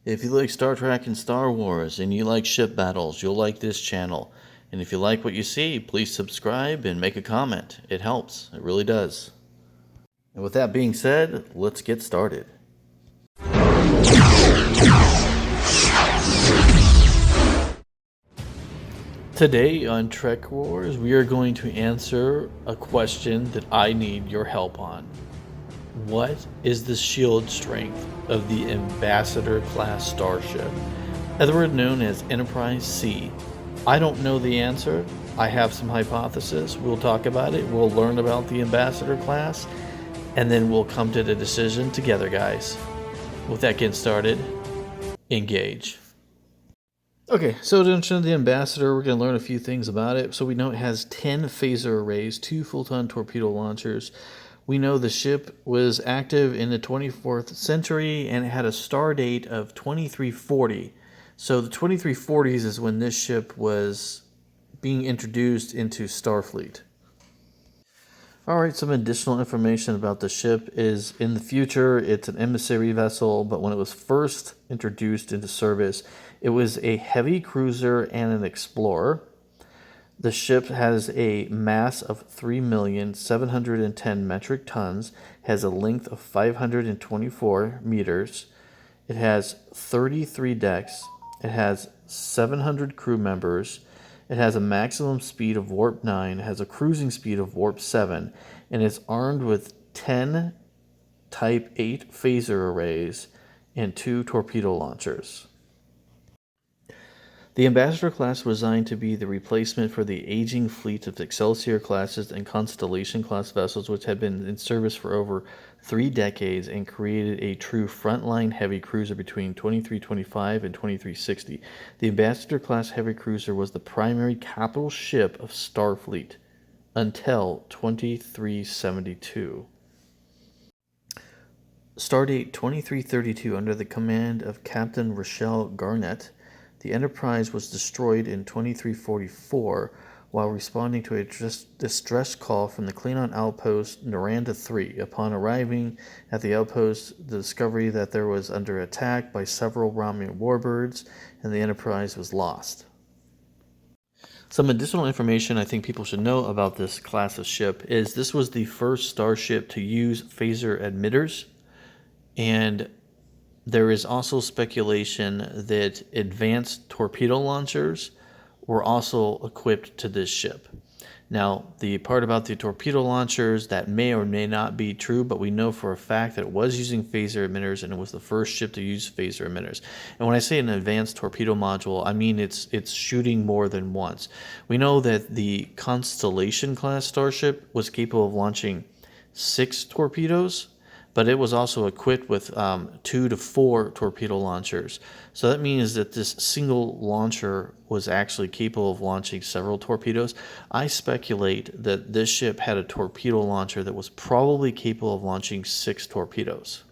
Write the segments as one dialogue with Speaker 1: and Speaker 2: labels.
Speaker 1: If you like Star Trek and Star Wars and you like ship battles, you'll like this channel. And if you like what you see, please subscribe and make a comment. It helps. It really does. And with that being said, let's get started. Today on Trek Wars, we are going to answer a question that I need your help on. What is the shield strength of the Ambassador class starship, otherwise known as Enterprise C? I don't know the answer. I have some hypothesis. We'll talk about it. We'll learn about the Ambassador class, and then we'll come to the decision together, guys. With that getting started, engage. Okay, so to introduce the Ambassador, we're going to learn a few things about it. So we know it has 10 phaser arrays, 2 full-ton torpedo launchers. We know the ship was active in the 24th century and it had a star date of 2340. So the 2340s is when this ship was being introduced into Starfleet. Alright, some additional information about the ship is in the future it's an emissary vessel, but when it was first introduced into service, it was a heavy cruiser and an explorer. The ship has a mass of 3,710 metric tons, has a length of 524 meters. It has 33 decks. It has 700 crew members. It has a maximum speed of warp 9, it has a cruising speed of warp 7, and it's armed with 10 Type 8 phaser arrays and 2 torpedo launchers. The Ambassador class was designed to be the replacement for the aging fleet of Excelsior classes and Constellation class vessels which had been in service for over 3 decades and created a true frontline heavy cruiser between 2325 and 2360. The Ambassador class heavy cruiser was the primary capital ship of Starfleet until 2372. Stardate 2332 under the command of Captain Rochelle Garnett. The Enterprise was destroyed in 2344 while responding to a distress call from the Klingon outpost Noranda 3. Upon arriving at the outpost, the discovery that there was under attack by several Romulan warbirds and the Enterprise was lost. Some additional information I think people should know about this class of ship is this was the first starship to use phaser emitters, and there is also speculation that advanced torpedo launchers were also equipped to this ship. Now, the part about the torpedo launchers, that may or may not be true, but we know for a fact that it was using phaser emitters and it was the first ship to use phaser emitters. And when I say an advanced torpedo module, I mean it's shooting more than once. We know that the Constellation class starship was capable of launching 6 torpedoes, but it was also equipped with 2 to 4 torpedo launchers. So that means that this single launcher was actually capable of launching several torpedoes. I speculate that this ship had a torpedo launcher that was probably capable of launching 6 torpedoes.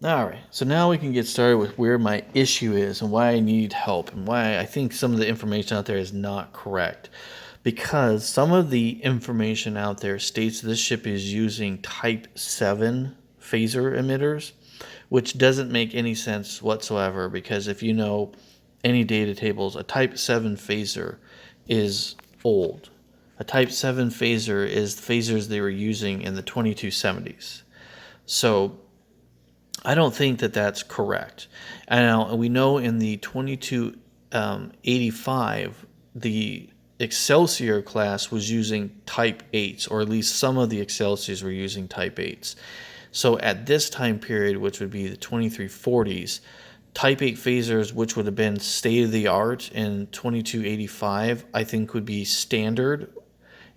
Speaker 1: Alright, so now we can get started with where my issue is and why I need help and why I think some of the information out there is not correct. Because some of the information out there states this ship is using Type 7 phaser emitters, which doesn't make any sense whatsoever, because if you know any data tables, a Type 7 phaser is old. A Type 7 phaser is the phasers they were using in the 2270s. So I don't think that that's correct. And we know in the 2285, the Excelsior class was using Type 8s, or at least some of the Excelsiors were using Type 8s. So at this time period, which would be the 2340s, Type 8 phasers, which would have been state-of-the-art in 2285, I think would be standard.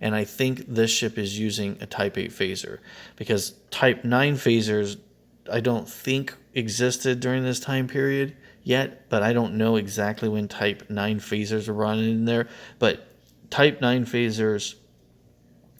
Speaker 1: And I think this ship is using a Type 8 phaser, because Type 9 phasers I don't think existed during this time period yet, but I don't know exactly when Type 9 phasers were running in there. But Type 9 phasers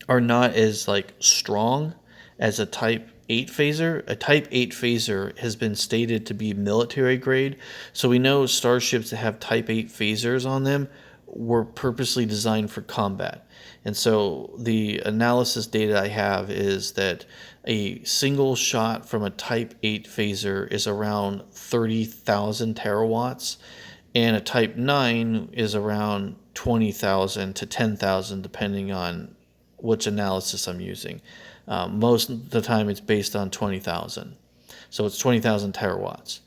Speaker 1: are not as strong as a Type 8 phaser. A Type 8 phaser has been stated to be military grade, so we know starships that have Type 8 phasers on them were purposely designed for combat. And so the analysis data I have is that a single shot from a Type 8 phaser is around 30,000 terawatts, and a Type 9 is around 20,000 to 10,000, depending on which analysis I'm using. Most of the time it's based on 20,000. So it's 20,000 terawatts.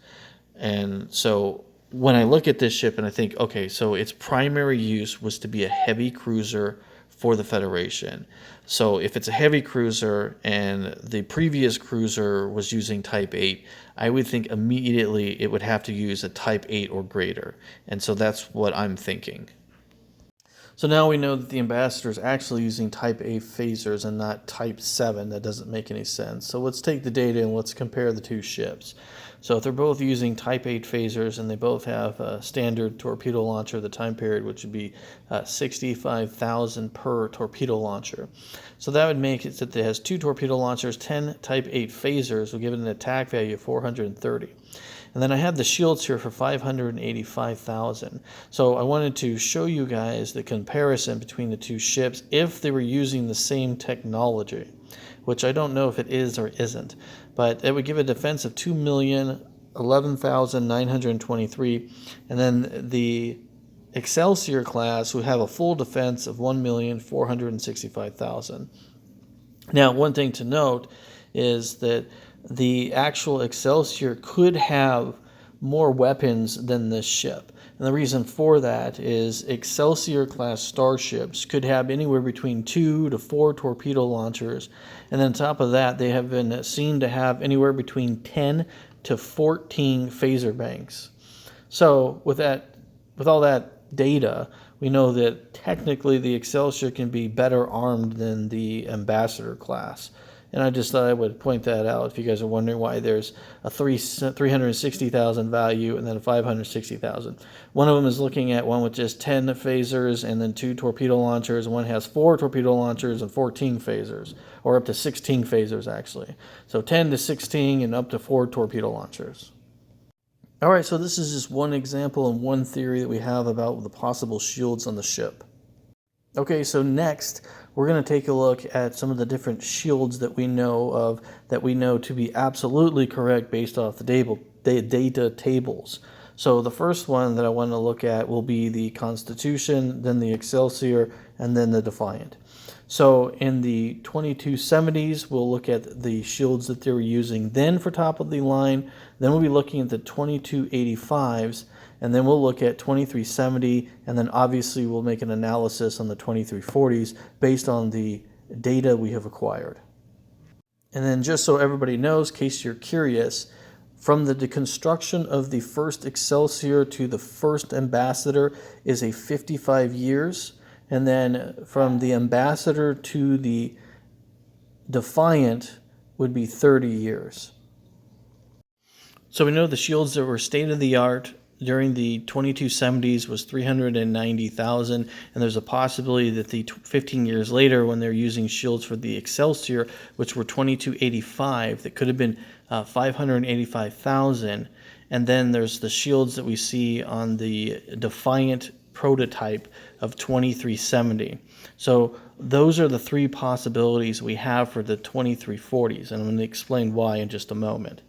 Speaker 1: And so when I look at this ship and I think, okay, so its primary use was to be a heavy cruiser for the Federation. So if it's a heavy cruiser and the previous cruiser was using Type 8, I would think immediately it would have to use a Type 8 or greater. And so that's what I'm thinking. So now we know that the Ambassador is actually using Type 8 phasers and not Type 7. That doesn't make any sense. So let's take the data and let's compare the two ships. So if they're both using Type 8 phasers and they both have a standard torpedo launcher, the time period, which would be 65,000 per torpedo launcher. So that would make it that it has 2 torpedo launchers, 10 Type 8 phasers, will give it an attack value of 430. And then I have the shields here for 585,000. So I wanted to show you guys the comparison between the two ships if they were using the same technology, which I don't know if it is or isn't. But it would give a defense of 2,011,923. And then the Excelsior class would have a full defense of 1,465,000. Now, one thing to note is that the actual Excelsior could have more weapons than this ship. And the reason for that is Excelsior class starships could have anywhere between 2 to 4 torpedo launchers. And then on top of that, they have been seen to have anywhere between 10 to 14 phaser banks. So with all that data, we know that technically the Excelsior can be better armed than the Ambassador class. And I just thought I would point that out if you guys are wondering why there's a 360,000 value and then a 560,000. One of them is looking at one with just 10 phasers and then 2 torpedo launchers. One has 4 torpedo launchers and 14 phasers, or up to 16 phasers actually. So 10 to 16 and up to 4 torpedo launchers. All right, so this is just one example and one theory that we have about the possible shields on the ship. Okay, so next we're going to take a look at some of the different shields that we know of, that we know to be absolutely correct based off the data tables. So the first one that I want to look at will be the Constitution, then the Excelsior, and then the Defiant. So in the 2270s, we'll look at the shields that they were using then for top of the line. Then we'll be looking at the 2285s, and then we'll look at 2370, and then obviously we'll make an analysis on the 2340s based on the data we have acquired. And then just so everybody knows, in case you're curious, from the deconstruction of the first Excelsior to the first Ambassador is a 55 years. And then from the Ambassador to the Defiant would be 30 years. So we know the shields that were state-of-the-art during the 2270s was 390,000, and there's a possibility that the 15 years later, when they're using shields for the Excelsior, which were 2285, that could have been 585,000. And then there's the shields that we see on the Defiant prototype of 2370. So those are the 3 possibilities we have for the 2340s, and I'm going to explain why in just a moment.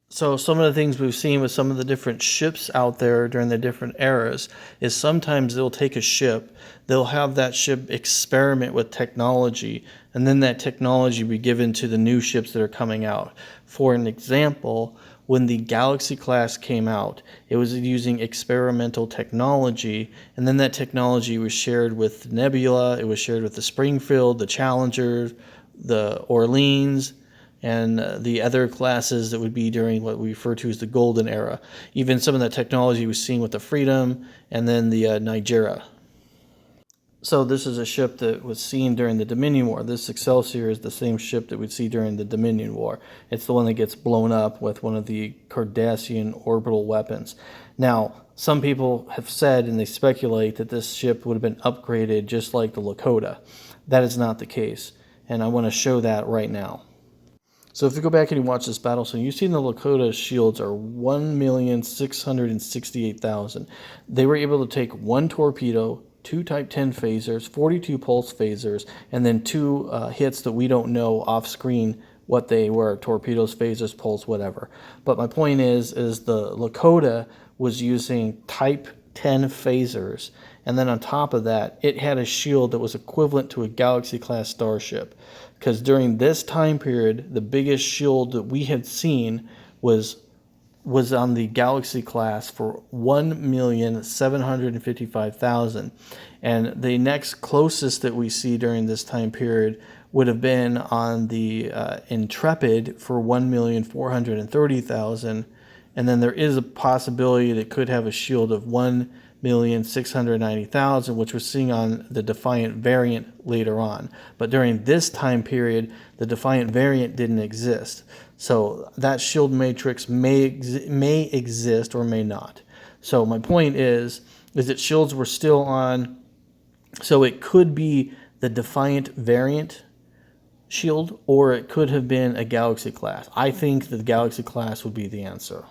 Speaker 1: So some of the things we've seen with some of the different ships out there during the different eras is sometimes they'll take a ship, they'll have that ship experiment with technology, and then that technology be given to the new ships that are coming out. For an example, when the Galaxy class came out, it was using experimental technology, and then that technology was shared with the Nebula, it was shared with the Springfield, the Challenger, the Orleans, and the other classes that would be during what we refer to as the Golden Era. Even some of that technology was seen with the Freedom and then the Niagara. So this is a ship that was seen during the Dominion War. This Excelsior is the same ship that we'd see during the Dominion War. It's the one that gets blown up with one of the Cardassian orbital weapons. Now, some people have said, and they speculate, that this ship would have been upgraded just like the Lakota. That is not the case, and I want to show that right now. So if you go back and you watch this battle scene, you've seen the Lakota shields are 1,668,000. They were able to take one torpedo, two Type 10 phasers, 42 pulse phasers, and then two hits that we don't know off screen what they were, torpedoes, phasers, pulse, whatever. But my point is the Lakota was using Type 10 phasers, and then on top of that, it had a shield that was equivalent to a Galaxy-class starship. Because during this time period, the biggest shield that we had seen was on the Galaxy class for 1,755,000. And the next closest that we see during this time period would have been on the Intrepid for 1,430,000. And then there is a possibility that it could have a shield of 1,690,000, which we're seeing on the Defiant variant later on. But during this time period, the Defiant variant didn't exist. So that shield matrix may exist or may not. So my point is that shields were still on. So it could be the Defiant variant shield, or it could have been a Galaxy class. I think the Galaxy class would be the answer.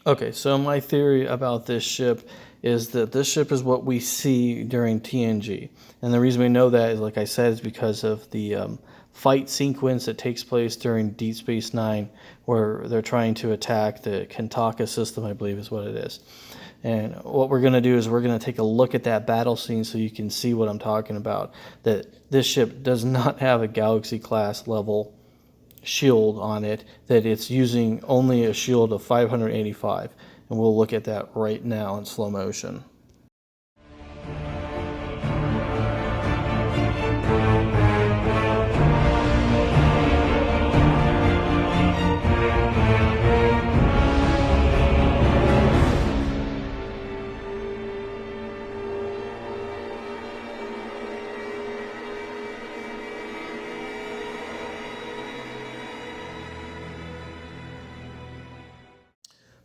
Speaker 1: Okay, so my theory about this ship is that this ship is what we see during TNG. And the reason we know that is, like I said, is because of the fight sequence that takes place during Deep Space Nine, where they're trying to attack the Kantaka system, I believe is what it is. And what we're going to do is we're going to take a look at that battle scene so you can see what I'm talking about. That this ship does not have a Galaxy class level shield on it, that it's using only a shield of 585. And we'll look at that right now in slow motion.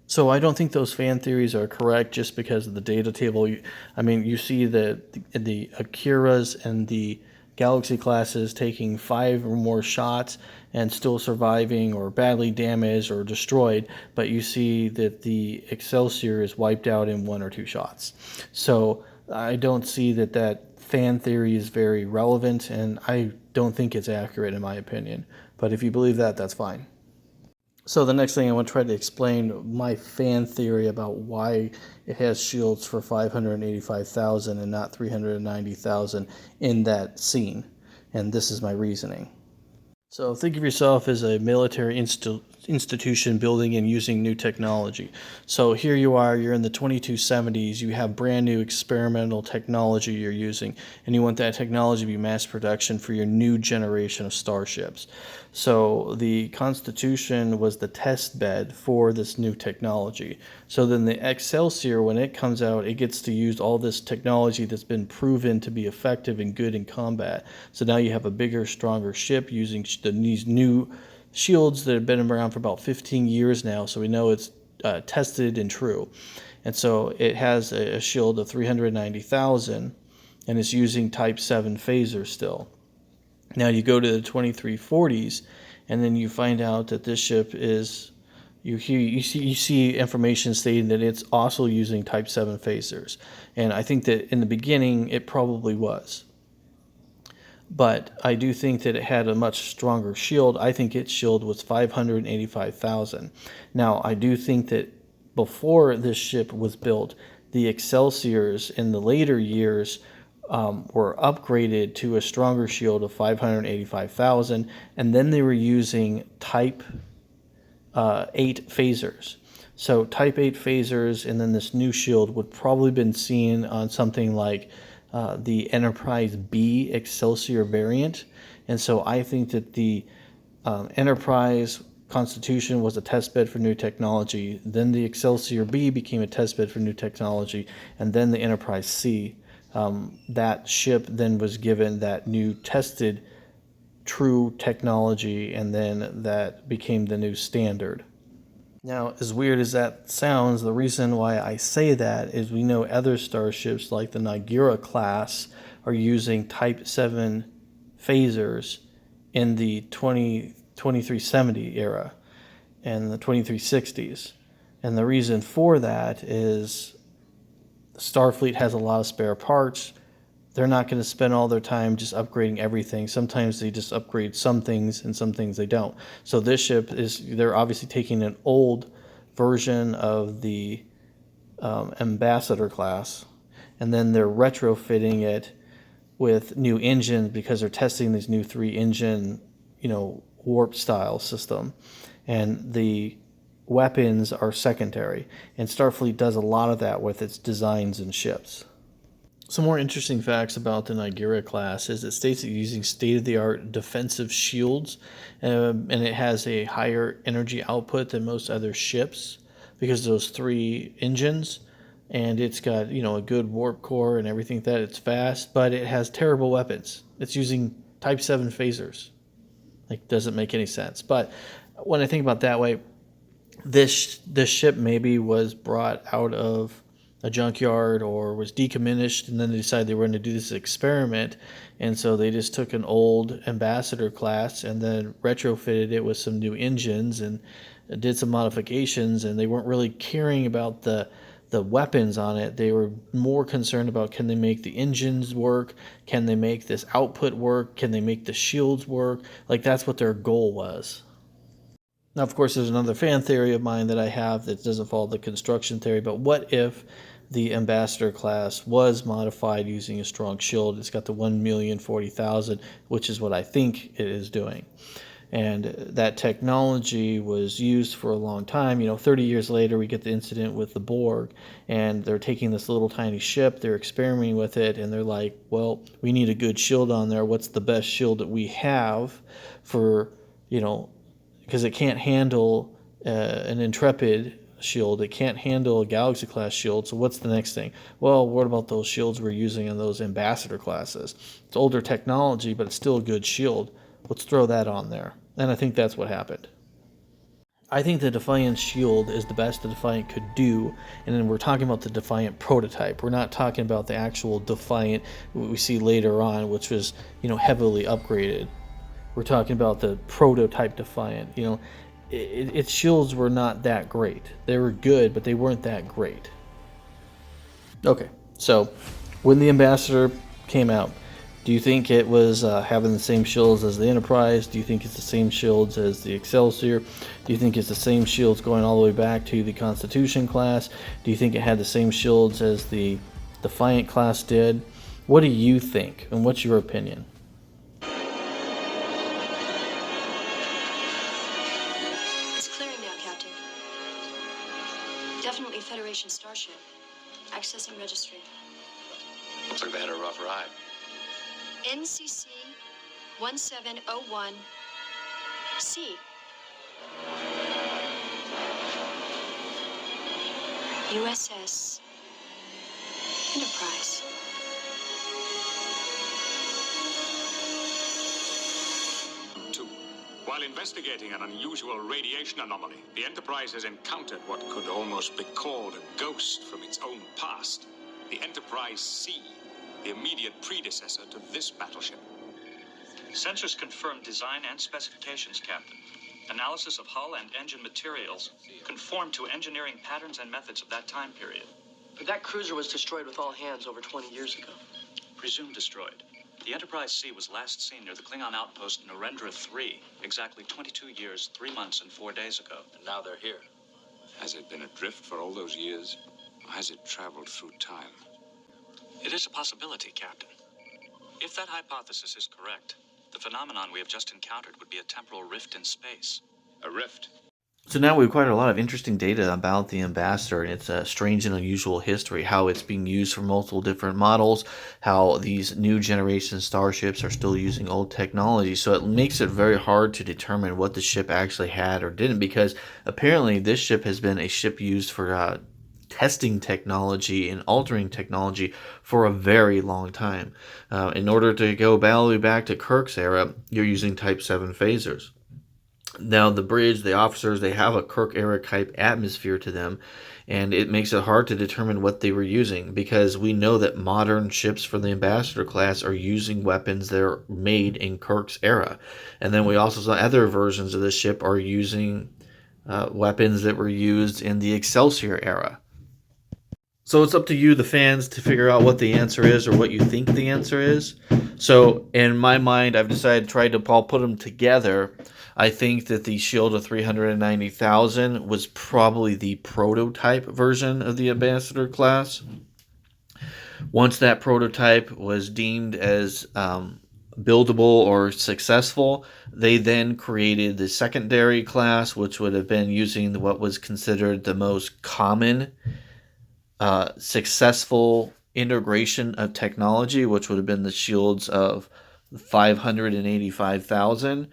Speaker 1: So I don't think those fan theories are correct just because of the data table. I mean, you see the Akiras and the Galaxy classes taking 5 or more shots and still surviving or badly damaged or destroyed, but you see that the Excelsior is wiped out in 1 or 2 shots. So I don't see that fan theory is very relevant, and I don't think it's accurate in my opinion. But if you believe that, that's fine. So the next thing I want to try to explain my fan theory about why it has shields for 585,000 and not 390,000 in that scene. And this is my reasoning. So think of yourself as a military institution building and using new technology. So here you are, you're in the 2270s, you have brand new experimental technology you're using, and you want that technology to be mass production for your new generation of starships. So the Constitution was the test bed for this new technology. So then the Excelsior, when it comes out, it gets to use all this technology that's been proven to be effective and good in combat. So now you have a bigger, stronger ship using these new shields that have been around for about 15 years now, so we know it's tested and true. And so it has a shield of 390,000, and it's using Type 7 phasers still. Now you go to the 2340s, and then you find out that this ship is, you see information stating that it's also using Type 7 phasers. And I think that in the beginning it probably was. But I do think that it had a much stronger shield. I think its shield was 585,000. Now, I do think that before this ship was built, the Excelsiors in the later years were upgraded to a stronger shield of 585,000, and then they were using Type 8 phasers. So Type 8 phasers and then this new shield would probably been seen on something like the Enterprise B Excelsior variant. And so I think that the Enterprise Constitution was a testbed for new technology. Then the Excelsior B became a testbed for new technology. And then the Enterprise C. That ship then was given that new tested true technology, and then that became the new standard. Now, as weird as that sounds, the reason why I say that is we know other starships like the Niagara class are using Type 7 phasers in the 2370 era and the 2360s. And the reason for that is Starfleet has a lot of spare parts. They're not going to spend all their time just upgrading everything. Sometimes they just upgrade some things and some things they don't. So this ship they're obviously taking an old version of the Ambassador class, and then they're retrofitting it with new engines because they're testing this new 3-engine, warp style system. And the weapons are secondary. And Starfleet does a lot of that with its designs and ships. Some more interesting facts about the Niagara class is it states that using state-of-the-art defensive shields, and it has a higher energy output than most other ships because of those 3 engines, and it's got a good warp core and everything that it's fast, but it has terrible weapons. It's using Type 7 phasers. Doesn't make any sense. But when I think about it that way, this ship maybe was brought out of a junkyard or was decommissioned, and then they decided they were going to do this experiment, and so they just took an old Ambassador class and then retrofitted it with some new engines and did some modifications, and they weren't really caring about the weapons on it. They were more concerned about, can they make the engines work? Can they make this output work? Can they make the shields work? That's what their goal was. Now, of course, there's another fan theory of mine that I have that doesn't follow the construction theory, but what if the Ambassador class was modified using a strong shield? It's got the 1,040,000, which is what I think it is doing. And that technology was used for a long time. 30 years later, we get the incident with the Borg, and they're taking this little tiny ship, they're experimenting with it, and they're like, well, we need a good shield on there. What's the best shield that we have for, because it can't handle an Intrepid shield. It can't handle a Galaxy-class shield, so what's the next thing? Well, what about those shields we're using in those Ambassador classes? It's older technology, but it's still a good shield. Let's throw that on there. And I think that's what happened. I think the Defiant shield is the best the Defiant could do, and then we're talking about the Defiant prototype. We're not talking about the actual Defiant we see later on, which was, heavily upgraded. We're talking about the prototype Defiant. Its shields were not that great. They were good, but they weren't that great. Okay, so when the Ambassador came out, do you think it was having the same shields as the Enterprise? Do you think it's the same shields as the Excelsior? Do you think it's the same shields going all the way back to the Constitution class? Do you think it had the same shields as the Defiant class did? What do you think, and what's your opinion?
Speaker 2: Definitely Federation starship. Accessing registry.
Speaker 3: Looks like they had a rough ride.
Speaker 2: NCC 1701C. USS Enterprise.
Speaker 3: While investigating an unusual radiation anomaly, the Enterprise has encountered what could almost be called a ghost from its own past. The Enterprise C, the immediate predecessor to this battleship.
Speaker 4: Sensors confirm design and specifications, Captain. Analysis of hull and engine materials conform to engineering patterns and methods of that time period.
Speaker 5: But that cruiser was destroyed with all hands over 20 years ago.
Speaker 4: Presumed destroyed. The Enterprise C was last seen near the Klingon outpost Narendra 3, exactly 22 years, 3 months, and 4 days ago.
Speaker 5: And now they're here.
Speaker 3: Has it been adrift for all those years? Or has it traveled through time?
Speaker 4: It is a possibility, Captain. If that hypothesis is correct, the phenomenon we have just encountered would be a temporal rift in space.
Speaker 3: A rift?
Speaker 1: So now we've quite a lot of interesting data about the Ambassador and its strange and unusual history, how it's being used for multiple different models, how these new generation starships are still using old technology. So it makes it very hard to determine what the ship actually had or didn't, because apparently this ship has been a ship used for testing technology and altering technology for a very long time. In order to go all the way back to Kirk's era, you're using Type 7 phasers. Now, the bridge, the officers, they have a Kirk-era type atmosphere to them, and it makes it hard to determine what they were using, because we know that modern ships for the Ambassador class are using weapons that are made in Kirk's era. And then we also saw other versions of the ship are using weapons that were used in the Excelsior era. So it's up to you, the fans, to figure out what the answer is or what you think the answer is. So in my mind, I've decided to try to put them together. I think that the Shield of 390,000 was probably the prototype version of the Ambassador class. Once that prototype was deemed as buildable or successful, they then created the secondary class, which would have been using what was considered the most common successful integration of technology, which would have been the shields of 585,000.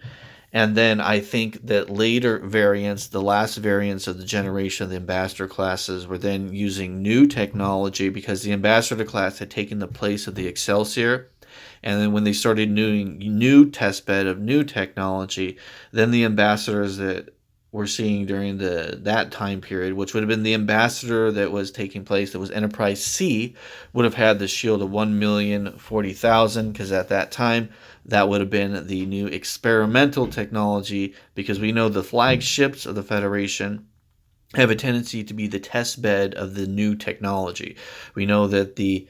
Speaker 1: And then I think that later variants, the last variants of the generation of the Ambassador classes, were then using new technology, because the Ambassador class had taken the place of the Excelsior. And then when they started doing new testbed of new technology, then the ambassadors that we're seeing during that time period, which would have been the ambassador that was taking place, that was Enterprise C, would have had the shield of 1,040,000, because at that time that would have been the new experimental technology, because we know the flagships of the Federation have a tendency to be the test bed of the new technology. We know that the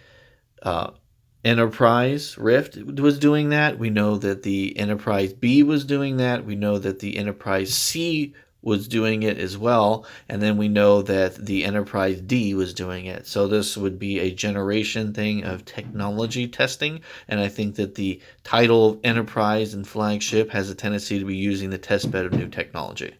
Speaker 1: Enterprise Rift was doing that. We know that the Enterprise B was doing that. We know that the Enterprise C was doing it as well. And then we know that the Enterprise D was doing it. So this would be a generation thing of technology testing. And I think that the title of Enterprise and Flagship has a tendency to be using the testbed of new technology.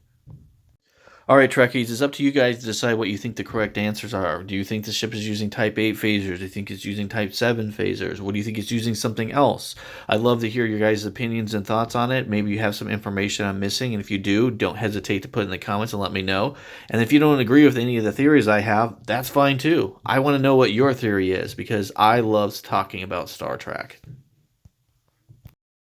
Speaker 1: All right, Trekkies, it's up to you guys to decide what you think the correct answers are. Do you think the ship is using Type 8 phasers? Do you think it's using Type 7 phasers? What do you think it's using something else? I'd love to hear your guys' opinions and thoughts on it. Maybe you have some information I'm missing, and if you do, don't hesitate to put it in the comments and let me know. And if you don't agree with any of the theories I have, that's fine too. I want to know what your theory is, because I love talking about Star Trek.